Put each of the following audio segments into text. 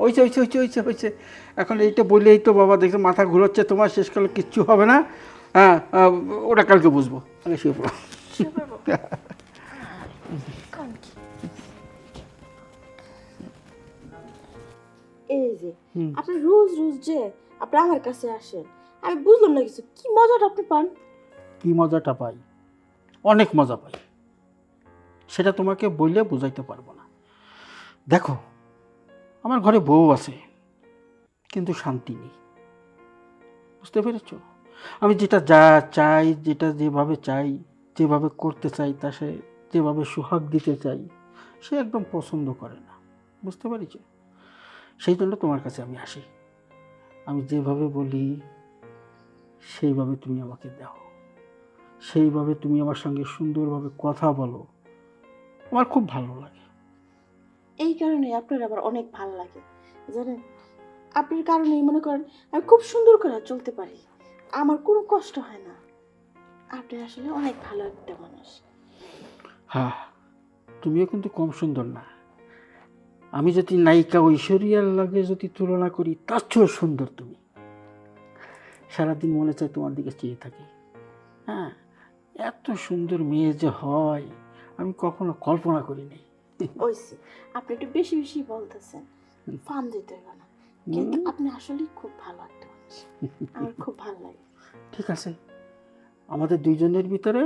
হইছে হইছে হইছে হইছে হইছে এখন এইটা বললেই তো বাবা দেখছো মাথা ঘুরোচ্ছে তোমার, শেষকালে কিচ্ছু হবে না। হ্যাঁ, ওটা কালকে বুঝবো। আগে শুয়ে পড়ো। এই যে আপনি রোজ রোজ যে আপনি আমার কাছে আসেন, আমি বুঝলাম না কিছু, কি মজাটা আপনি পান? কি মজাটা পাই? অনেক মজা পাই, সেটা তোমাকে বললে বুঝাইতে পারবো না। দেখো, আমার ঘরে বউ আছে কিন্তু শান্তি নেই, বুঝতে পেরেছ? আমি যেটা যা চাই, যেটা যেভাবে চাই, যেভাবে করতে চাই, তা সে যেভাবে সোহাগ দিতে চাই, সে একদম পছন্দ করে না, বুঝতে পেরেছ? সেই জন্য তোমার কাছে আমি আসি। আমি যেভাবে বলি সেইভাবে তুমি আমাকে দাও, সেইভাবে তুমি আমার সঙ্গে সুন্দরভাবে কথা বলো, আমার খুব ভালো লাগে। এই কারণে আপনার আবার অনেক ভালো লাগে জানেন, আপনার কারণেই মনে করেন আমি খুব সুন্দর করে চলতে পারি, আমার কোনো কষ্ট হয় না। আপনি আসলে অনেক ভালো একটা মানুষ। হ্যাঁ, তুমিও কিন্তু কম সুন্দর না। আমি যদি নায়িকা ঐশ্বরিয়ার লাগে যদি তুলনা করি, তার চেয়েও সুন্দর তুমি। সারাদিন মনে চায় তোমার দিকে চেয়ে থাকি। হ্যাঁ, এত সুন্দর মেয়ে যে হয় আমি কখনো কল্পনা করিনি। ওইসি আপনি একটু বেশি বেশি বলতেছেন, ফান দিতে হবে না, কিন্তু আপনি আসলেই খুব ভালো একটা মানুষ, আমার খুব ভালো লাগে। ঠিক আছে, আমাদের দুইজনের ভিতরে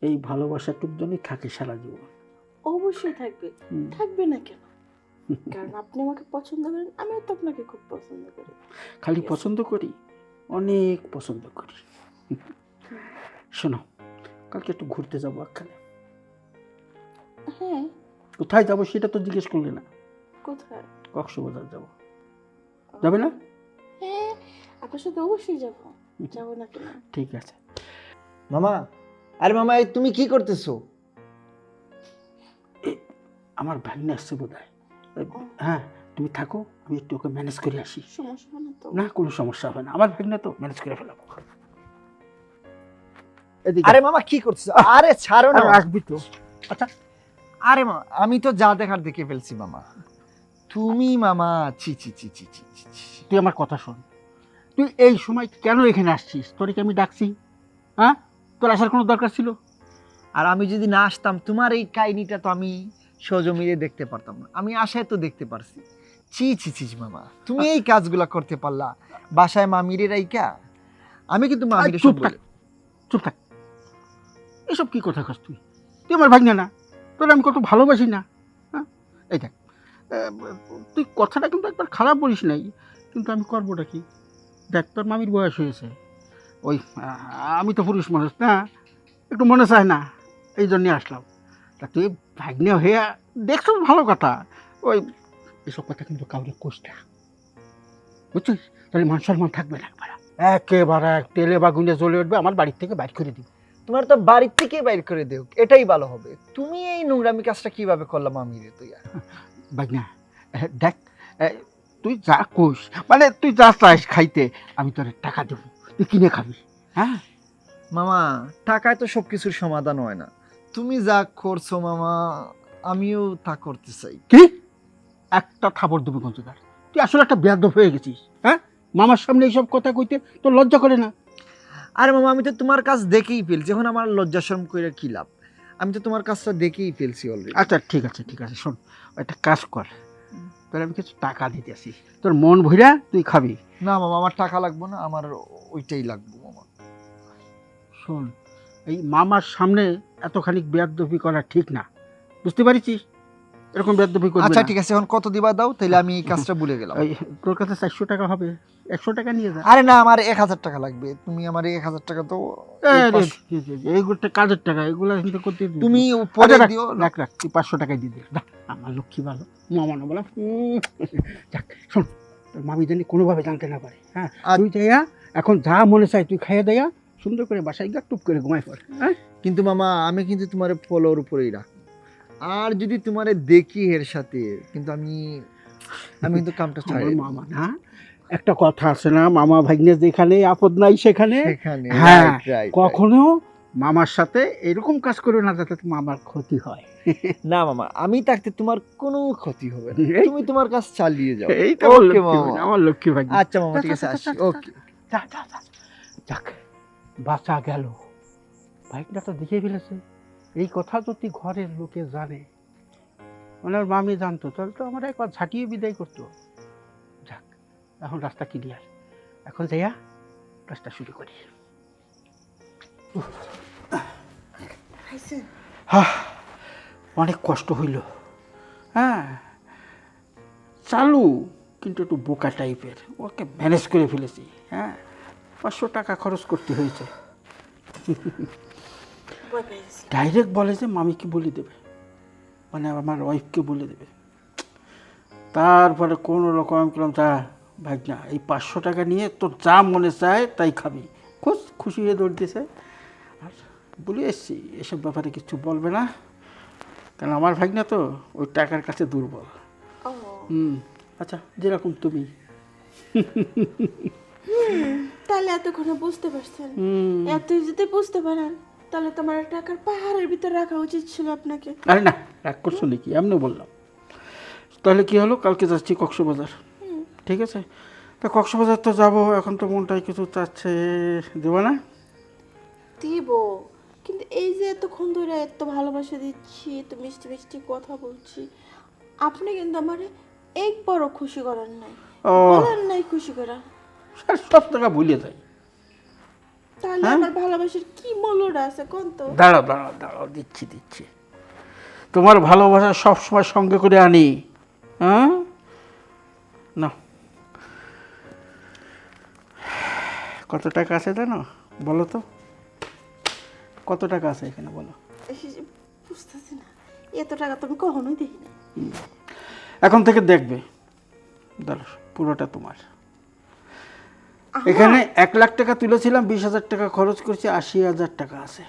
এই ভালোবাসাটুক জন্যই থাকে সারা জীবন। অবশ্যই থাকবে, থাকবে না কেন? কারণ আপনি আমাকে পছন্দ করেন, আমিও তো আপনাকে খুব পছন্দ করি। খালি পছন্দ করি, অনেক পছন্দ করি। শোনো, কালকে একটু ঘুরতে যাবো একখানে। হ্যাঁ, কোথায় যাবো সেটা তো জিজ্ঞেস করলে না। কোথায়? কক্সবাজার যাবো, যাবে না? হ্যাঁ, আপনার সাথে অবশ্যই যাবো, যাবো না কেন? ঠিক আছে। মামা, আরে মামা, এই তুমি কি করতেছো? আমার ভাগ্নে আসছে বোধ হয়। হ্যাঁ, তুমি থাকো, আমি একটু ওকে ম্যানেজ করে আসি। সমস্যা হবে না তো? না, কোনো সমস্যা হবে না, আমার ভাগ্নে তো ম্যানেজ করে ফেলাবো। আরে মামা কি করতেছো? আরে ছাড়ো না, আসবি তো? আচ্ছা। আরে মামা, আমি তো যা দেখার দেখে ফেলছি মামা। তুমি মামা, ছি ছি ছি ছি ছি ছি ছি। তুই আমার কথা শোন, তুই এই সময় কেন এখানে আসছিস? তোর কি আমি ডাকছি? হ্যাঁ, তোর আসার কোনো দরকার ছিল? আর আমি যদি না আসতাম, তোমার এই কাহিনীটা তো আমি সজমিরে দেখতে পারতাম না। আমি আশায় তো দেখতে পারছি। ছি ছি ছি মামা, তুমি এই কাজগুলা করতে পারলা বাসায় মামিরে রাইকা? আমি কিন্তু মামিরে চুপ থাক, চুপ থাক। এসব কি কথা কস তুই? তুই আমার ভাগ্নে না? তোর আমি কত ভালোবাসি না? হ্যাঁ, এই দেখ, তুই কথাটা কিন্তু একবার খারাপ বলিস নাই, কিন্তু আমি করবোটা কি? দেখ, তোর মামির বয়স হয়েছে, ওই আমি তো পুরুষ মানুষ না, একটু মনে চায় না, এই জন্যে আসলাম। তা তুই ভাগ্নে হয়ে দেখছো, ভালো কথা। ওই এসব কথা কিন্তু কাউকে কোস না, বুঝছিস? তাহলে মান সম্মান থাকবে না, একেবারে তেলে বাগুনে জ্বলে উঠবে, আমার বাড়ির থেকে বাইর করে দিবে। তোমার তো বাড়ির থেকে বাইর করে দেও, এটাই ভালো হবে। তুমি এই নোংরামি কাজটা কিভাবে করলাম মামিরে? তুই ভাগনা দেখ, তুই যা কোস, মানে তুই যা চাস খাইতে, আমি তোর টাকা দেবো, তুই কিনে খাবি। হ্যাঁ মামা, টাকায় তো সবকিছুর সমাধান হয় না। তুমি যা করছো মামা, আমিও তা করতে চাই। কি একটা থাপড় দেবো কঞ্চদার, তুই আসলে একটা বেয়াদব হয়ে গেছিস। হ্যাঁ, মামার সামনে এইসব কথা কইতে তোর লজ্জা করে না? আরে মামা, আমি তো তোমার কাজ দেখেই ফেলছি, এখন আমার লজ্জা শরম করে কি লাভ? আমি তো তোমার কাজটা দেখেই ফেলছি অলরেডি। আচ্ছা ঠিক আছে ঠিক আছে, শোন, একটা কাজ কর, তোর আমি কিছু টাকা দিতে আসি, তোর মন ভইরা তুই খাবি। না মামা, আমার টাকা লাগবে না, আমার ওইটাই লাগবে মামা। শোন, এই মামার সামনে এতখানি বেয়াদবি করা ঠিক না, বুঝতে পারিস? এরকম বেয়াদবি করবি আচ্ছা না। ঠিক আছে, এখন কত দিবা দাও, তাহলে আমি এই কাজটা ভুলে গেলাম। এই, তোর কাছে 400 টাকা হবে, 100 টাকা নিয়ে যা। আরে না, আমার 1000 টাকা লাগবে। তুমি আমার 1000 টাকা তো এইগুলো কাজের টাকা, এগুলো কিন্তু করতে তুমি পরে আচ্ছা, দিও। রাখ রাখ, তুই 500 টাকাই দিয়ে দে। আমার লক্ষ্মী ভালো, মামা না বলা। যাক শোন, তোর মামি জানি কোনোভাবে জানতে না পারে। হ্যাঁ, তুই যাইয়া এখন যা মনে চাই তুই খাইয়ে দেয়া, সুন্দর করে বাসায় গিয়ে টুপ করে ঘুমাই পড়। হ্যাঁ, কিন্তু মামা, আমি কিন্তু তোমার ফলোর উপরেই রাখ, আর যদি তোমারে দেখি এর সাথে, কিন্তু আমি কিন্তু কামটা চাই। মামা না, একটা কথা আছে না, মামা ভাগ্নে যেখানে আপদ নাই সেখানে। সেখানে হ্যাঁ, right, right, right. কখনো মামার সাথে এরকম কাজ করো না যাতে মামার ক্ষতি হয়। না মামা, আমি থাকতে তোমার কোনো ক্ষতি হবে না, এই- তুমি তোমার কাজ চালিয়ে যাও। এই তো আমার ওকে লক্ষ্মী মামা। ভাগ্নে, আমার লক্ষ্মী ভাগ্নে। আচ্ছা মামা, ঠিক আছে, আসি। ওকে। যা যা যা যাক, বাঁচা গেল। ভাইটা তো দেখে ফেলেছে। এই কথা যদি ঘরের লোকে জানে, ওনার মামি জানতো, তাহলে তো আমার একবার ঝাঁটিয়ে বিদায় করতো। যাক, এখন রাস্তা ক্লিয়ার। এখন যাইয়া কাজটা শুরু করি। আইসেন অনেক কষ্ট হইল। হ্যাঁ, চালু কিন্তু একটু বোকা টাইপের, ওকে ম্যানেজ করে ফেলেছি। হ্যাঁ, 500 টাকা খরচ করতে হয়েছে। ভয় পেয়ে গেছি। ডাইরেক্ট বলে যে মামিকে বলে দেবে, মানে আমার ওয়াইফকে বলে দেবে। তারপরে কোনো রকম আমি বললাম, যা ভাগনা, এই 500 টাকা নিয়ে তোর যা মনে চায় তাই খাবি। খুশি হয়ে দৌড় দিয়েছে। আর বলে এসছি এসব ব্যাপারে কিছু বলবে না, কারণ আমার ভাগনা তো ওই টাকার কাছে দুর্বল। ও আচ্ছা, যেরকম তুমি। তাহলে এতক্ষণে বুঝতে পারছেন। এত যদি বুঝতে পারেন তাহলে তোমার টাকার পাহাড়ের ভিতর রাখা উচিত ছিল আপনাকে। আরে না, রাগ করছো নাকি, এমনি বললাম। তাহলে কি হলো, কালকে যাচ্ছি কক্সবাজার। ঠিক আছে, তা কক্সবাজার তো যাবো, এখন তো মনটাই কিছু চাচ্ছে, দেবো না? দিব, কিন্তু এই যে এতক্ষণ ধরে এত ভালোবাসা দিচ্ছি, এত মিষ্টি মিষ্টি কথা বলছি, আপনি কিন্তু আমার একবারও খুশি করেন নাই, ও। বলেন নাই খুশি করা। সব টাকা ভুলে যাই। তাহলে আমার ভালোবাসার কি মূল্যটা আছে কোন তো? দাঁড়াও দাঁড়াও দাঁড়াও, দিচ্ছি দিচ্ছি। তোমার ভালোবাসা সবসময় সঙ্গে করে আনি। হ্যাঁ, না, কত টাকা আছে জানো? বলো তো, কত টাকা আছে এখানে বলো। বুঝতেছি না, এত টাকা তুমি কখনোই দেখি না। এখন থেকে দেখবে, দাঁড়াও, পুরোটা তোমার। এখানে 1 লাখ টাকা তুলেছিলাম, 20,000 টাকা খরচ করছি, 80,000 টাকা আছে।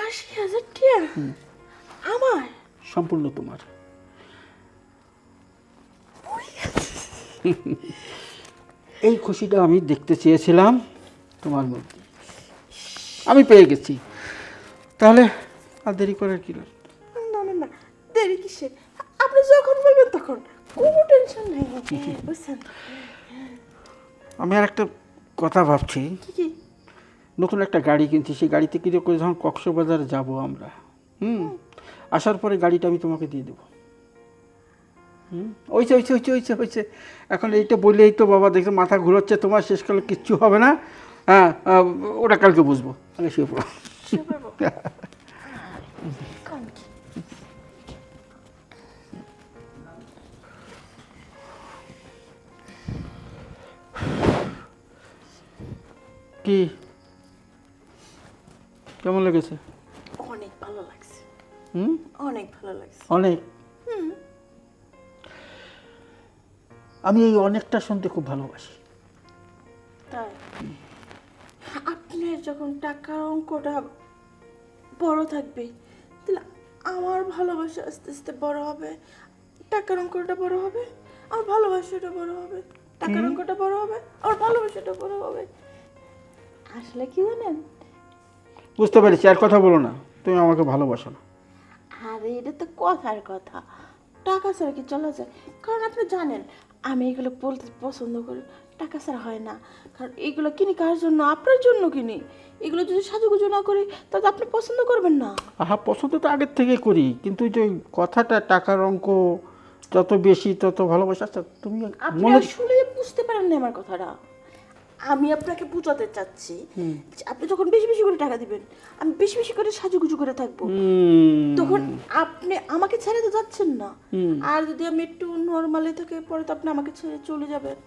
80,000 টাকা আমার? সম্পূর্ণ তোমার। এই খুশিটা আমি দেখতে চেয়েছিলাম তোমার মধ্যে, আমি পেয়ে গেছি। তাহলে আর দেরি করার কি রইল? না না না, দেরি কিসে? আপনি যখন বলবেন তখন, কোনো টেনশন নেই, বুঝছেন? আমি আর একটা কথা ভাবছি, কি কি? নতুন একটা গাড়ি কিনছি, সেই গাড়িতে কি করে যখন কক্সবাজার যাব আমরা, আসার পরে গাড়িটা আমি তোমাকে দিয়ে দেবো। হয়েছে হয়েছে হয়েছে হয়েছে হয়েছে, এখন এইটা বললেই তো বাবা দেখছো মাথা ঘুরোচ্ছে তোমার, শেষকালে কিচ্ছু হবে না। হ্যাঁ, ওটা কালকে বুঝবো, আগে শুয়ে পড়ো। শুয়ে পড়বো? কোন কি? কি কেমন লেগেছে? অনেক ভালো লাগছে, হুম, অনেক ভালো লাগছে। অনেক। আমি এই অনেকটা শুনতে খুব ভালোবাসি। তাই আপনার যখন টাকার অঙ্কটা বড় থাকবে, তাহলে আমার ভালোবাসা আস্তে আস্তে বড় হবে, টাকার অঙ্কটা বড় হবে, আমার ভালোবাসাটা বড় হবে, টাকার অঙ্কটা বড় হবে, আমার ভালোবাসাটা বড় হবে। আসলে কি জানেন, বুঝতে পেরেছি, আর কথা বলো না, তুমি আমাকে ভালোবাসো না। আরে এটা তো কথার কথা, টাকা ছাড়া কি চলা যায়? কারণ আপনি জানেন আমি এগুলো বলতে পছন্দ করি, টাকা ছাড়া হয় না। কারণ এগুলো কিনি কার জন্য? আপনার জন্য কিনি। এগুলো যদি সাজুগুজু না করি তাহলে আপনি পছন্দ করবেন না। আহা, পছন্দ তো আগের থেকে করি, কিন্তু ওই যে ওই কথাটা, টাকার অঙ্ক যত বেশি তত ভালোবাসা। আচ্ছা, তুমি আপনি মনে আসলে বুঝতে পারেন না আমার কথাটা। আমি আপনাকে বুঝাতে চাচ্ছি যে আপনি যখন বেশি বেশি করে টাকা দিবেন, আমি বেশি বেশি করে সাজুগুজু করে থাকবো, তখন আপনি আমাকে ছেড়ে তো যাচ্ছেন না। আর যদি আমি একটু নর্মালি থাকি, পরে তো আপনি আমাকে ছেড়ে চলে যাবেন।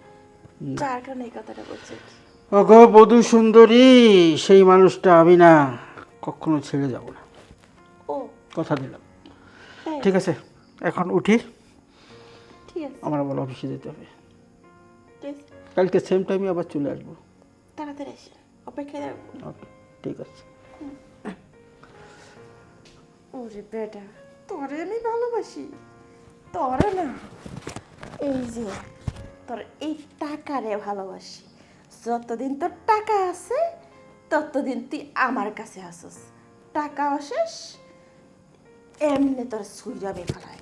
যার কারণে এই কথাটা বলছি। ওগো বধূ সুন্দরী, সেই মানুষটা আমি না, কখনো ছেড়ে যাব না, ও কথা দিলাম। তাই? ঠিক আছে, এখন উঠি, ঠিক আছে, আমার আবার অফিসে যেতে হবে। ঠিক আছে, কালকে সেম টাইমে আবার চলে আসবো। তাড়াতাড়ি আসেন, অপেক্ষায় থাকবো। ওকে, ঠিক আছে। ওরে বেটা, তোরে আমি ভালোবাসি, তোরে না, এই যে তোর এই টাকারে ভালোবাসি। যতদিন তোর টাকা আছে ততদিন তুই আমার কাছে আসস, টাকাও শেষ, এমনি তোর সুইরা বেফালায়